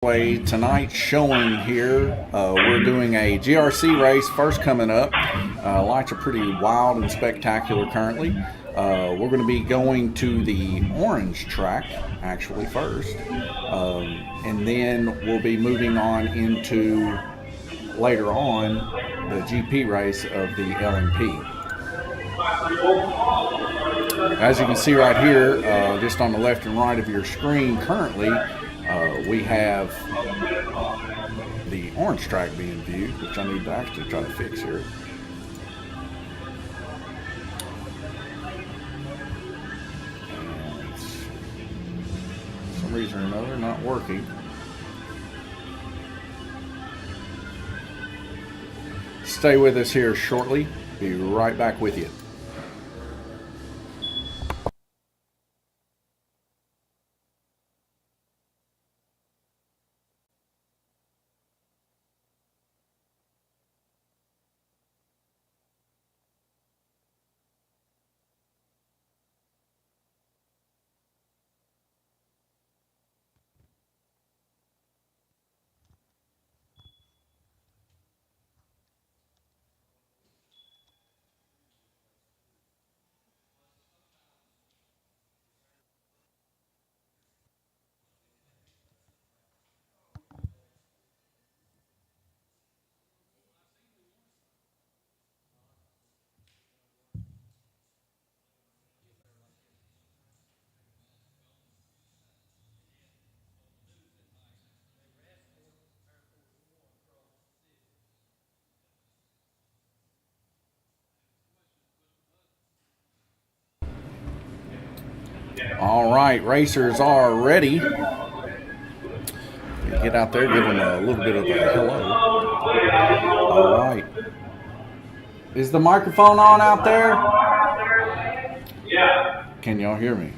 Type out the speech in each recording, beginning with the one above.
Tonight's showing here, we're doing a GRC race first coming up. Lights are pretty wild and spectacular currently. We're going to be going to the orange track actually first, and then we'll be moving on into later on the GP race of the LMP. As you can see right here, just on the left and right of your screen currently, we have the orange track being viewed, which I need to actually try to fix here. And for some reason or another, not working. Stay with us here shortly. Be right back with you. All right, racers are ready. Get out there, give them a little bit of a hello. All right. Is the microphone on out there? Yeah. Can y'all hear me?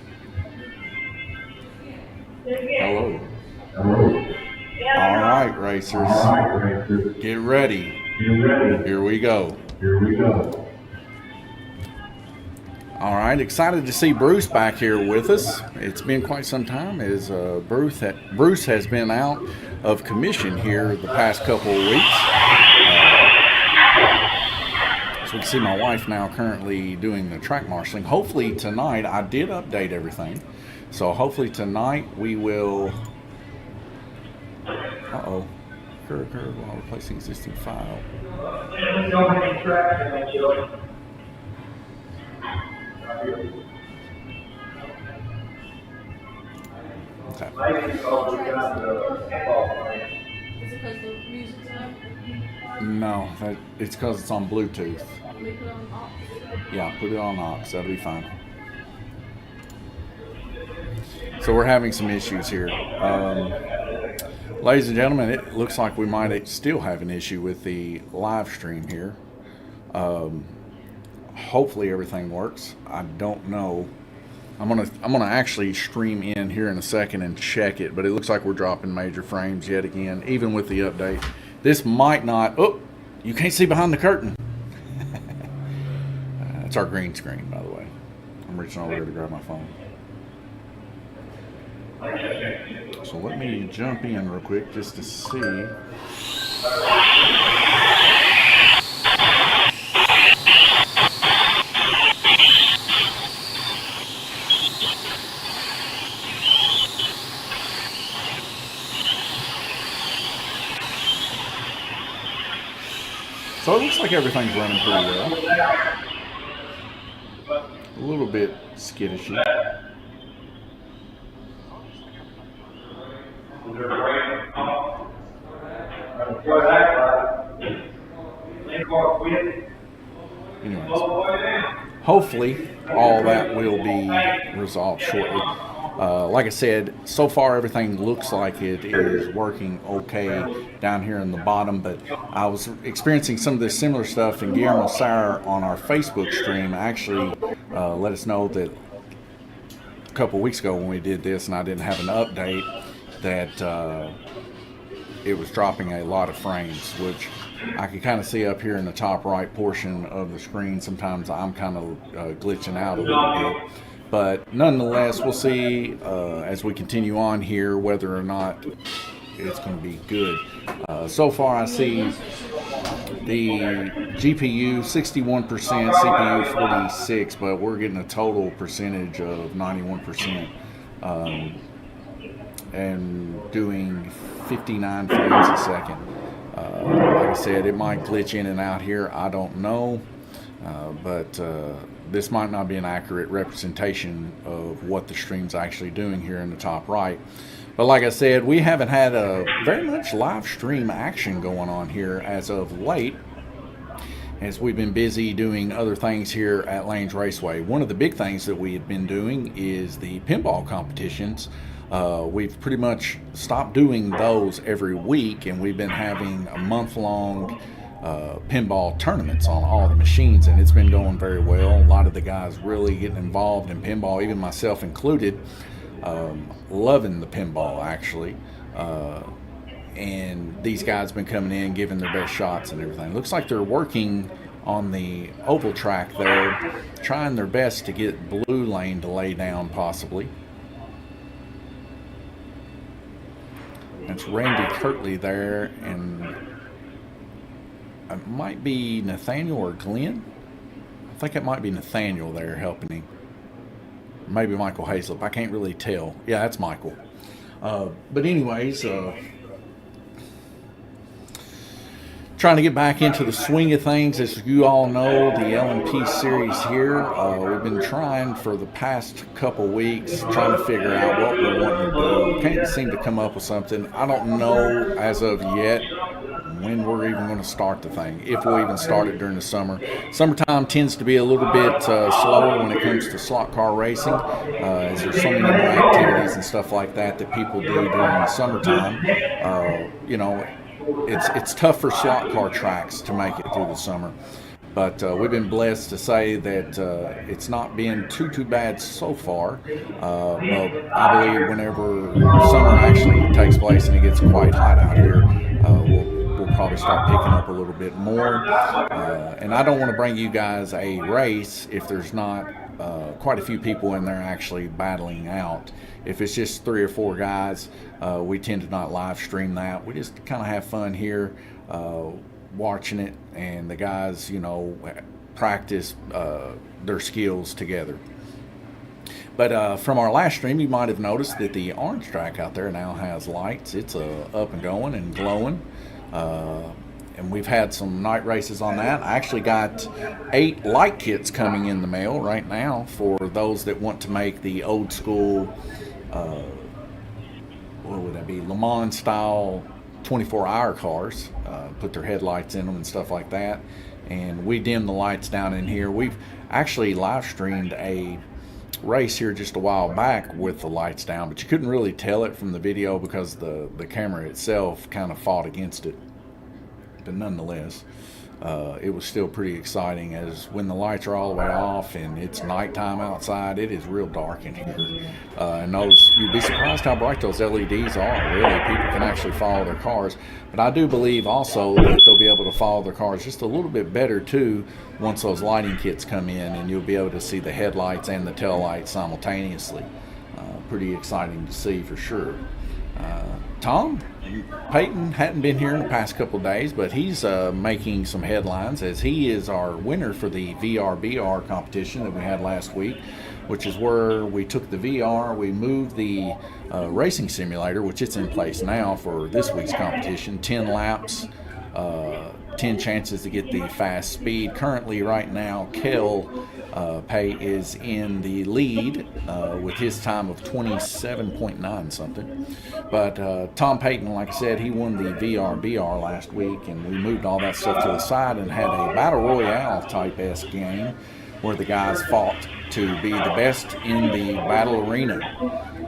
Hello. All right, racers. Get ready. Here we go. All right, excited to see Bruce back here with us. It's been quite some time as Bruce has been out of commission here the past couple of weeks. So we can see my wife now currently doing the track marshaling. Hopefully tonight, I did update everything. So hopefully tonight we will, occur while replacing existing file. Okay. No, it's because it's on Bluetooth. Yeah, put it on aux. That'll be fine. So we're having some issues here. Ladies and gentlemen, it looks like we might still have an issue with the live stream here. Hopefully everything works. I don't know. I'm gonna actually stream in here in a second and check it, but it looks like we're dropping major frames yet again, even with the update. This might not. Oh, you can't see behind the curtain. It's our green screen, by the way. I'm reaching over here to grab my phone. So let me jump in real quick just to see. So it looks like everything's running pretty well. A little bit skittishy. Anyways, hopefully all that will be resolved shortly. Like I said, so far everything looks like it is working okay down here in the bottom, but I was experiencing some of this similar stuff, and Guillermo Sauer on our Facebook stream actually let us know that a couple weeks ago when we did this and I didn't have an update that it was dropping a lot of frames, which I can kind of see up here in the top right portion of the screen. Sometimes I'm kind of glitching out a little bit. But nonetheless, we'll see as we continue on here whether or not it's going to be good. So far, I see the GPU 61%, CPU 46%, but we're getting a total percentage of 91%, and doing 59 frames a second. Like I said, it might glitch in and out here. I don't know, but this might not be an accurate representation of what the stream's actually doing here in the top right. But like I said, we haven't had a very much live stream action going on here as of late, as we've been busy doing other things here at Lanes Raceway. One of the big things that we have been doing is the pinball competitions. We've pretty much stopped doing those every week, and we've been having a month-long pinball tournaments on all the machines, and it's been going very well. A lot of the guys really getting involved in pinball, even myself included. Loving the pinball, actually. And these guys have been coming in, giving their best shots and everything. Looks like they're working on the oval track there, trying their best to get blue lane to lay down, possibly. That's Randy Kirtley there, and it might be Nathaniel or Glenn. I think it might be Nathaniel there helping him. Maybe Michael Hazlip. I can't really tell. Yeah, that's Michael. But anyways, trying to get back into the swing of things. As you all know, the LMP series here, we've been trying for the past couple weeks, trying to figure out what we want to do. Can't seem to come up with something. I don't know as of yet when we're even going to start the thing, if we'll even start it during the summer. Summertime tends to be a little bit slower when it comes to slot car racing, as there's so many more activities and stuff like that that people do during the summertime. You know, it's tough for slot car tracks to make it through the summer. But we've been blessed to say that it's not been too bad so far. But I believe whenever summer actually takes place and it gets quite hot out here, we'll probably start picking up a little bit more. And I don't want to bring you guys a race if there's not quite a few people in there actually battling out. If it's just 3 or 4 guys, we tend to not live stream that. We just kind of have fun here watching it, and the guys, you know, practice their skills together. But from our last stream, you might have noticed that the orange track out there now has lights. It's up and going and glowing. And we've had some night races on that. I actually got 8 light kits coming in the mail right now for those that want to make the old school, what would that be, Le Mans style 24-hour cars, put their headlights in them and stuff like that. And we dim the lights down in here. We've actually live streamed a race here just a while back with the lights down, but you couldn't really tell it from the video because the camera itself kind of fought against it. But nonetheless, it was still pretty exciting, as when the lights are all the way off and it's nighttime outside, it is real dark in here. And those, you'd be surprised how bright those LEDs are. Really, people can actually follow their cars. But I do believe also that they'll be able to follow their cars just a little bit better too once those lighting kits come in, and you'll be able to see the headlights and the tail lights simultaneously. Pretty exciting to see for sure. Tom Payton hadn't been here in the past couple of days, but he's making some headlines, as he is our winner for the VR-BR competition that we had last week, which is where we took the VR, we moved the racing simulator, which it's in place now for this week's competition, 10 laps, 10 chances to get the fast speed. Currently, right now, Kel Pay is in the lead with his time of 27.9 something. But Tom Payton, like I said, he won the VR-BR last week, and we moved all that stuff to the side and had a Battle Royale type-esque game where the guys fought to be the best in the battle arena.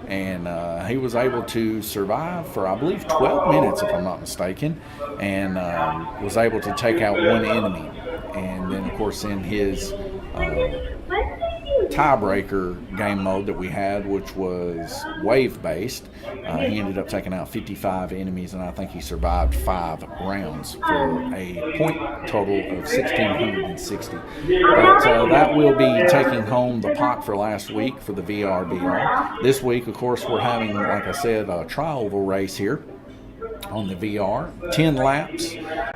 And he was able to survive for, I believe, 12 minutes, if I'm not mistaken, and was able to take out one enemy. And then, of course, in his tiebreaker game mode that we had, which was wave-based, he ended up taking out 55 enemies, and I think he survived 5 rounds for a point total of 1,660. But that will be taking home the pot for last week for the VR-BR. This week, of course, we're having, like I said, a tri-oval race here. on the VR, 10 laps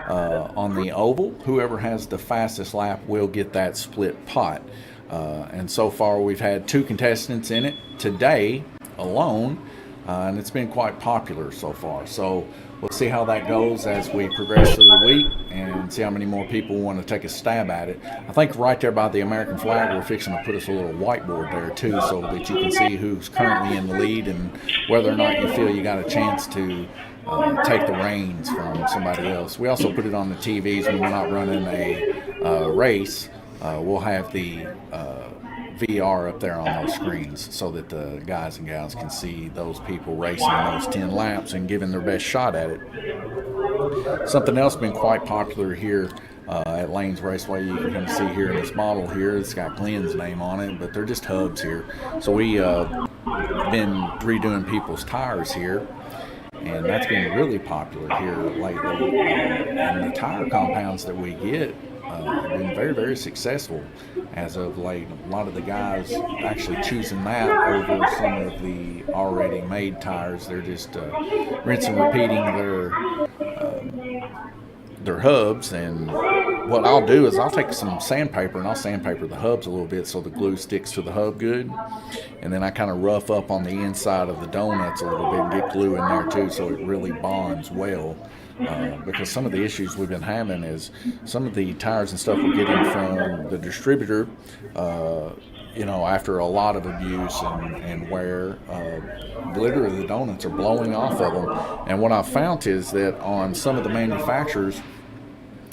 on the oval. Whoever has the fastest lap will get that split pot. And so far we've had 2 contestants in it today alone, and it's been quite popular so far. So we'll see how that goes as we progress through the week and see how many more people want to take a stab at it. I think right there by the American flag, we're fixing to put us a little whiteboard there too, so that you can see who's currently in the lead and whether or not you feel you got a chance to take the reins from somebody else. We also put it on the TVs when we're not running a race. We'll have the VR up there on those screens so that the guys and gals can see those people racing those 10 laps and giving their best shot at it. Something else been quite popular here at Lanes Raceway, you can kind of see here in this model here, it's got Glenn's name on it, but they're just hubs here. So we been redoing people's tires here, and that's been really popular here lately. And the tire compounds that we get have been very, very successful as of late. A lot of the guys actually choosing that over some of the already made tires. They're just rinsing and repeating their hubs, and what I'll do is I'll take some sandpaper and I'll sandpaper the hubs a little bit so the glue sticks to the hub good, and then I kind of rough up on the inside of the donuts a little bit and get glue in there too so it really bonds well. Because some of the issues we've been having is some of the tires and stuff we're getting from the distributor, after a lot of abuse and wear, literally the donuts are blowing off of them. And what I've found is that on some of the manufacturers,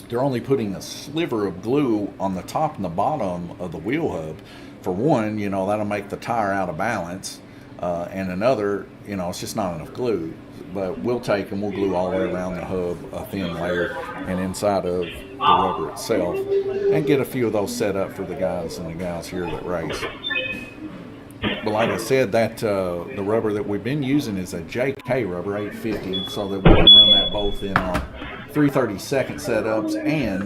they're only putting a sliver of glue on the top and the bottom of the wheel hub. For one, that'll make the tire out of balance, and another, it's just not enough glue. But we'll take and we'll glue all the way around the hub, a thin layer, and inside of the rubber itself, and get a few of those set up for the guys and the gals here that race. But like I said, that the rubber that we've been using is a JK rubber 850, so that we can run that both in our 332nd setups and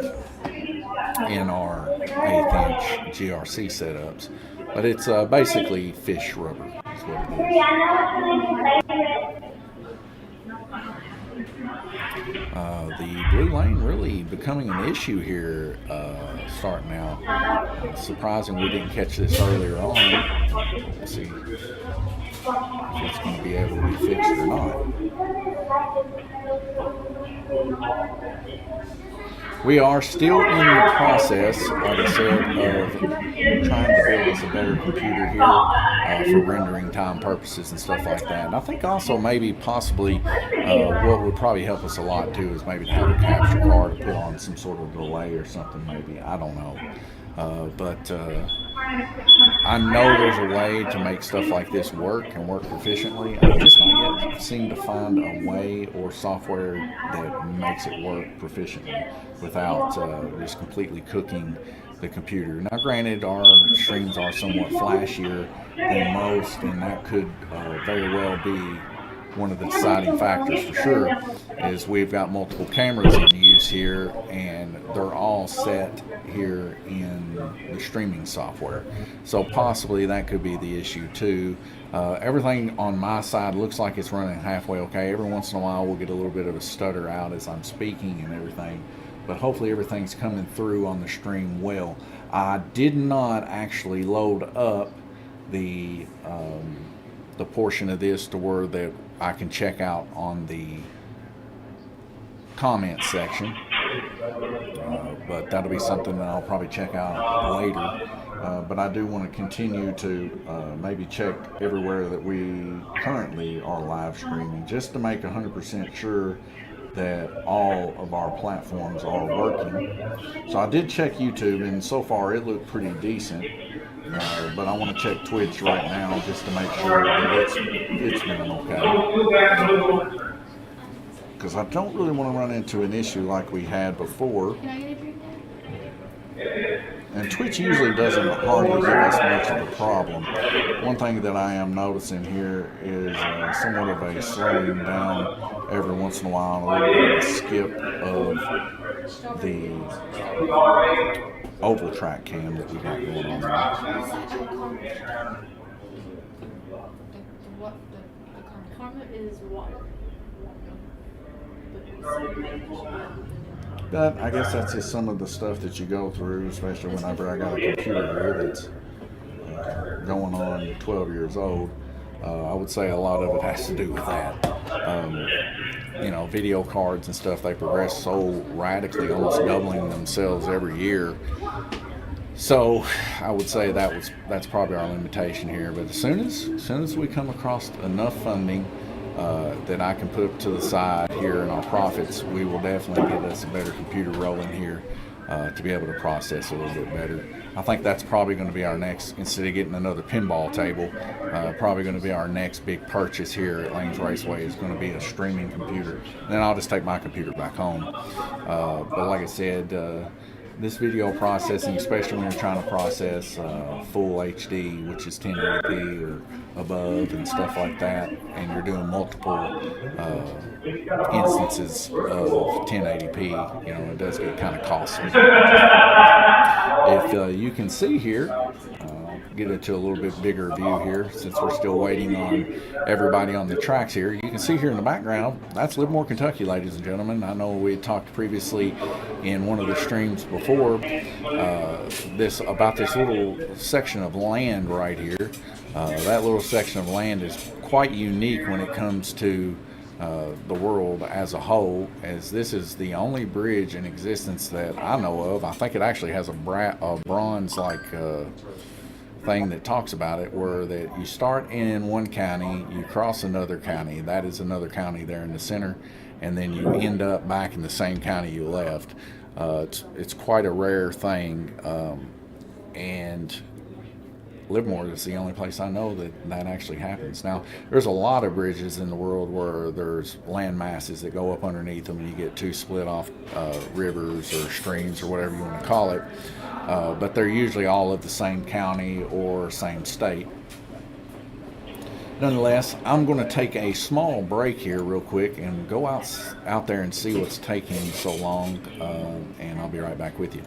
in our 1/8 inch GRC setups. But it's basically fish rubber, is what it is. The blue lane really becoming an issue here starting out. Surprising we didn't catch this earlier on. We'll see if it's going to be able to be fixed or not. We are still in the process, like I said, of trying to build us a better computer here for rendering time purposes and stuff like that. And I think also maybe possibly what would probably help us a lot too is maybe to have a capture card to put on some sort of delay or something maybe. I don't know. But I know there's a way to make stuff like this work and work proficiently. I've just not yet seemed to find a way or software that makes it work proficiently without just completely cooking the computer. Now granted, our streams are somewhat flashier than most, and that could very well be one of the deciding factors for sure, is we've got multiple cameras in use here, and they're all set here in the streaming software. So possibly that could be the issue too. Everything on my side looks like it's running halfway okay. Every once in a while we'll get a little bit of a stutter out as I'm speaking and everything, but hopefully everything's coming through on the stream well. I did not actually load up the portion of this to where that I can check out on the comment section, but that'll be something that I'll probably check out later. But I do want to continue to maybe check everywhere that we currently are live streaming, just to make 100% sure that all of our platforms are working. So I did check YouTube, and so far it looked pretty decent. But I want to check Twitch right now just to make sure that it's doing okay. Because I don't really want to run into an issue like we had before. And Twitch usually doesn't hardly give us much of a problem. One thing that I am noticing here is somewhat of a slowing down every once in a while, a little bit of a skip of the oval track cam that we got going on there. The comment is water. But I guess that's just some of the stuff that you go through, especially whenever I got a computer here that's going on 12 years old. I would say a lot of it has to do with that. You know, video cards and stuff, they progress so radically, almost doubling themselves every year. So I would say that's probably our limitation here. But as soon as we come across enough funding that I can put to the side here in our profits, we will definitely get us a better computer rolling here to be able to process a little bit better. I think that's probably going to be our next, instead of getting another pinball table, probably going to be our next big purchase here at Lanes Raceway is going to be a streaming computer. And then I'll just take my computer back home. But like I said, this video processing, especially when you're trying to process full HD, which is 1080p or above and stuff like that, and you're doing multiple instances of 1080p, you know, it does get kind of costly. If you can see here, get it to a little bit bigger view here since we're still waiting on everybody on the tracks here. You can see here in the background, that's Livermore, Kentucky, ladies and gentlemen. I know we talked previously in one of the streams before about this little section of land right here. That little section of land is quite unique when it comes to the world as a whole, as this is the only bridge in existence that I know of. I think it actually has a bronze like thing that talks about it, where that you start in one county, you cross another county, that is another county there in the center, and then you end up back in the same county you left. It's quite a rare thing, and Livermore is the only place I know that actually happens. Now, there's a lot of bridges in the world where there's land masses that go up underneath them, and you get two split off rivers or streams or whatever you want to call it. But they're usually all of the same county or same state. Nonetheless, I'm going to take a small break here real quick and go out there and see what's taking so long, and I'll be right back with you.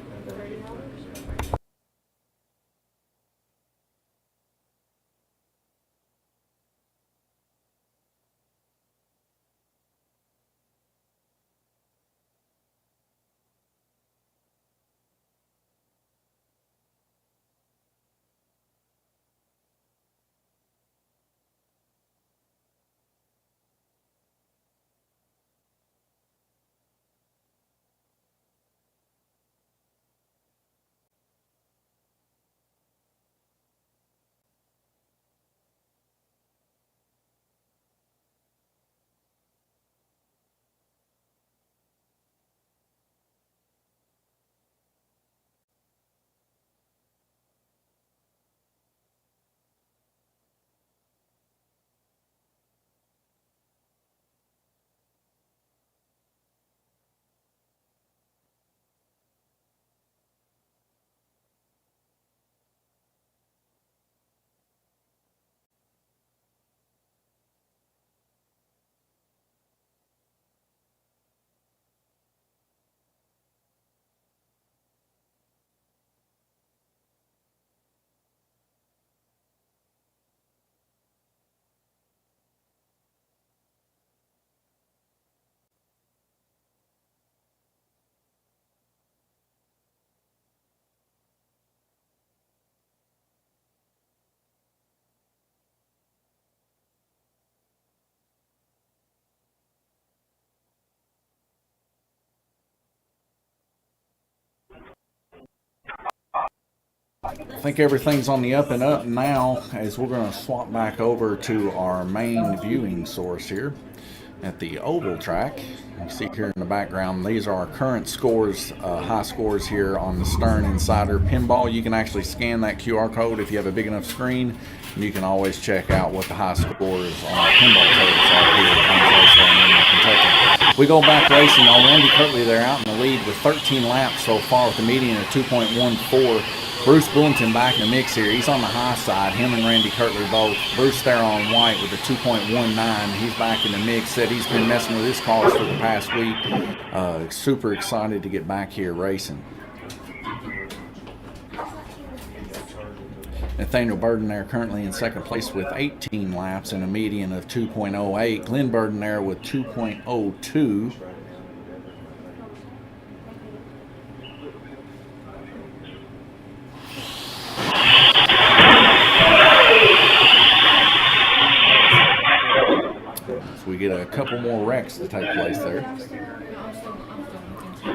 I think everything's on the up and up now, as we're going to swap back over to our main viewing source here at the oval track. You see here in the background, these are our current scores, high scores here on the Stern Insider Pinball. You can actually scan that QR code if you have a big enough screen, and you can always check out what the high scores on our pinball tables are here at Kentucky. We go back racing on Randy Kirtley there out in the lead with 13 laps so far with a median of 2.14. Bruce Bullington back in the mix here. He's on the high side. Him and Randy Kirtley both. Bruce there on white with a 2.19. He's back in the mix. Said he's been messing with his cars for the past week. Super excited to get back here racing. Nathaniel Burden there currently in second place with 18 laps and a median of 2.08. Glenn Burden there with 2.02. couple more wrecks to take place there.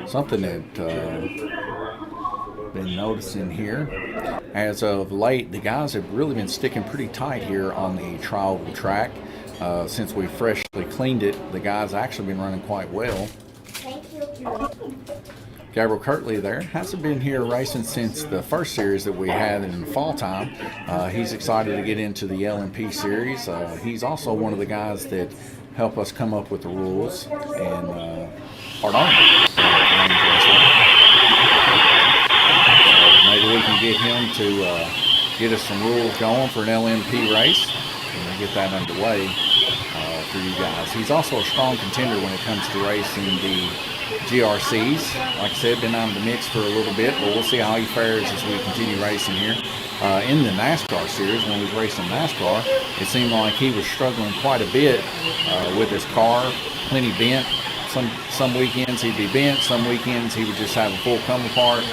Something that been noticing here, as of late, the guys have really been sticking pretty tight here on the tri-oval track. Since we freshly cleaned it, the guys actually been running quite well. Gabriel Kirtley there hasn't been here racing since the first series that we had in the fall time. He's excited to get into the LMP series. He's also one of the guys that help us come up with the rules, and maybe we can get him to get us some rules going for an LMP race and get that underway for you guys. He's also a strong contender when it comes to racing the GRCs. Like I said, been out of the mix for a little bit, but we'll see how he fares as we continue racing here. In the NASCAR series, when we was racing NASCAR, it seemed like he was struggling quite a bit with his car, plenty bent. Some weekends he'd be bent, some weekends he would just have a full come apart,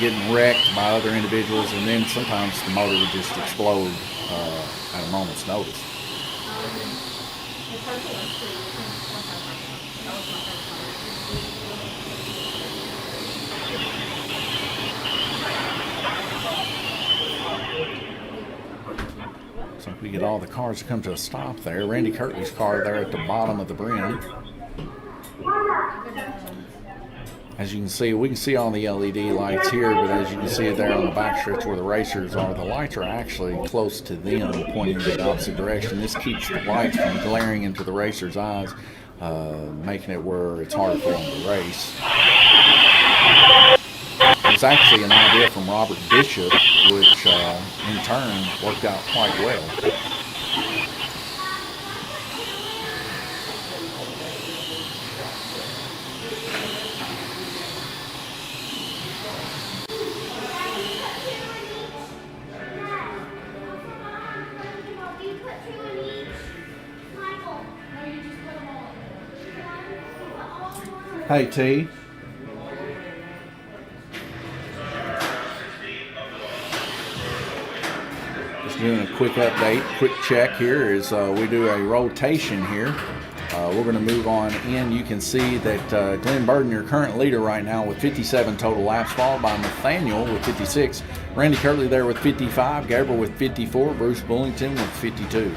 getting wrecked by other individuals, and then sometimes the motor would just explode at a moment's notice. So we get all the cars to come to a stop there. Randy Kirtley's car there at the bottom of the brim. As you can see, we can see all the LED lights here, but as you can see there on the backstretch where the racers are, the lights are actually close to them, pointing in the opposite direction. This keeps the lights from glaring into the racers' eyes, making it where it's hard for them to race. It was actually an idea from Robert Bishop, which in turn worked out quite well. Hey T. Just doing a quick update, quick check here as we do a rotation here. We're going to move on in. You can see that Glenn Burden, your current leader right now, with 57 total laps, followed by Nathaniel with 56. Randy Kirtley there with 55. Gabriel with 54. Bruce Bullington with 52.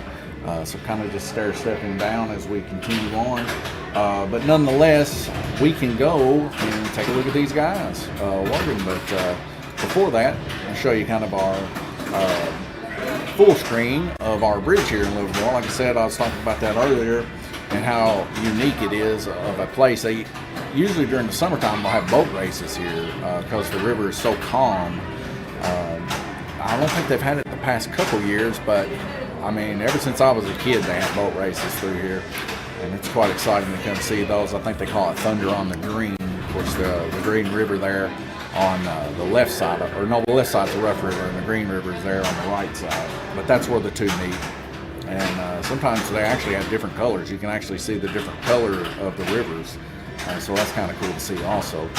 So kind of just stair-stepping down as we continue on. But nonetheless, we can go and take a look at these guys working. But before that, I'll show you kind of our full screen of our bridge here in Livermore. Like I said, I was talking about that earlier and how unique it is of a place. They usually during the summertime they'll have boat races here because the river is so calm. I don't think they've had it the past couple years, but I mean, ever since I was a kid, they have boat races through here. And it's quite exciting to come see those. I think they call it Thunder on the Green. Of course, the Green River there on the left side, the left side's the Rough River, and the Green River is there on the right side. But that's where the two meet. And sometimes they actually have different colors. You can actually see the different color of the rivers. So that's kind of cool to see also.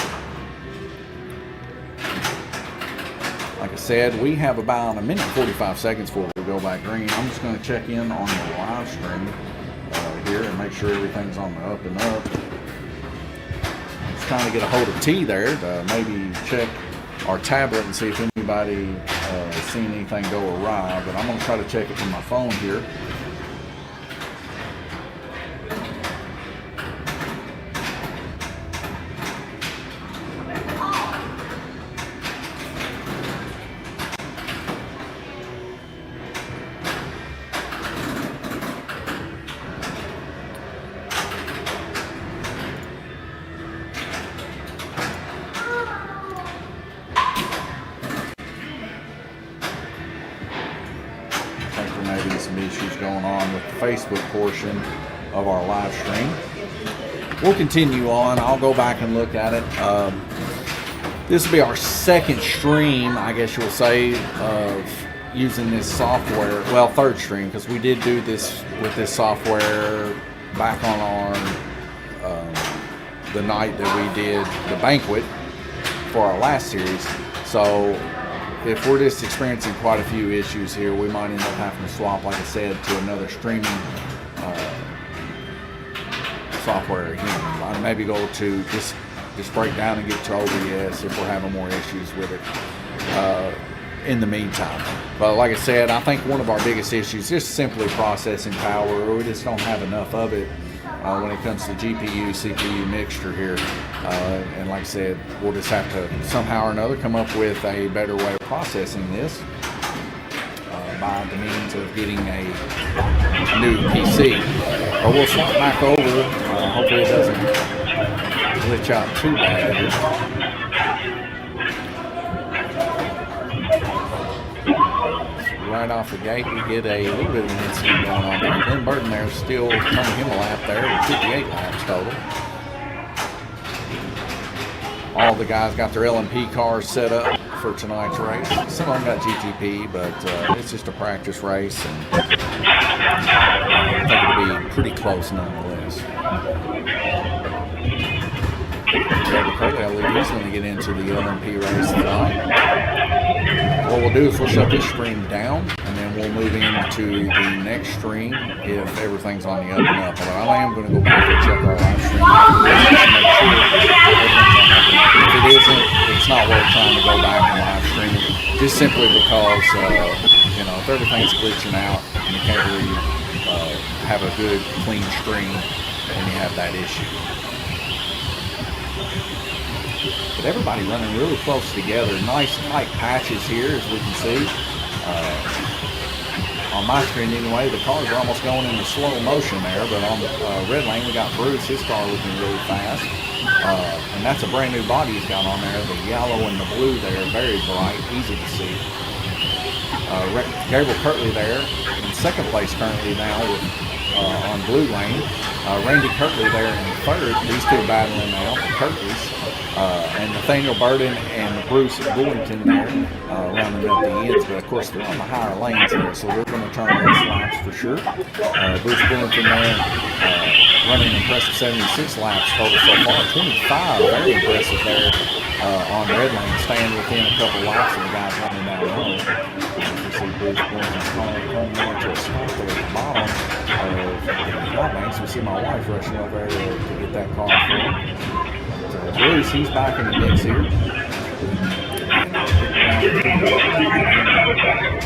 Like I said, we have about a minute and 45 seconds before we go back green. I'm just going to check in on the live stream here and make sure everything's on the up and up. Just trying to get a hold of T there to maybe check our tablet and see if anybody has seen anything go awry, but I'm going to try to check it from my phone here. Some issues going on with the Facebook portion of our live stream. We'll continue on. I'll go back and look at it. This will be our second stream, I guess you'll say, of using this software. Well, third stream, because we did do this with this software back on our the night that we did the banquet for our last series. So if we're just experiencing quite a few issues here, we might end up having to swap, like I said, to another streaming software again. I'd maybe go to just break down and get to OBS if we're having more issues with it in the meantime. But like I said, I think one of our biggest issues is simply processing power. We just don't have enough of it when it comes to GPU, CPU mixture here. And like I said, we'll just have to somehow or another come up with a better way of processing this by the means of getting a new PC. But we'll swap back over. Hopefully it doesn't glitch out too bad. Right off the gate, we get a little bit of an incident going on there. Glenn Burton there still turning him a lap there with 58 laps total. All the guys got their LMP cars set up for tonight's race. Some of them got GTP, but it's just a practice race, and I think it'll be pretty close nonetheless. I believe he's going to get into the LMP race tonight. What we'll do is we'll shut this stream down, and then we'll move into the next stream if everything's on the up and up. But I am going to go back and check our live stream after this to make sure if it isn't, it's not worth trying to go back and live stream it. Just simply because, if everything's glitching out and you can't really have a good, clean stream, then you have that issue. But everybody running really close together. Nice tight patches here, as we can see. On my screen anyway, the cars are almost going into slow motion there, but on the red lane we got Bruce, his car looking really fast. And that's a brand new body he's got on there. The yellow and the blue there, very bright, easy to see. Gabriel Kirtley there in second place currently now with, on blue lane. Randy Kirtley there in third. These two battling now, the Kirtleys. And Nathaniel Burden and Bruce Bullington there rounding up the ends. But of course, they're on the higher lanes there, so they're going to turn those laps for sure. Bruce Bullington there running an impressive 76 laps total so far. 25, very impressive there on red lane, staying within a couple laps of the guys running down low. You can see Bruce Bullington's car coming there to a stop there at the bottom of the top lanes. We see my wife rushing over there to get that car full. Bruce, he's back in the mix here. A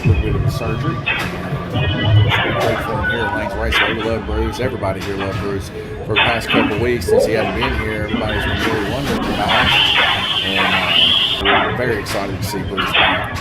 little bit of a surgery. Great for him here at Lanes Raceway. We love Bruce. Everybody here loves Bruce. For the past couple of weeks since he hadn't been here, everybody's been really wondering about him. And we're very excited to see Bruce back.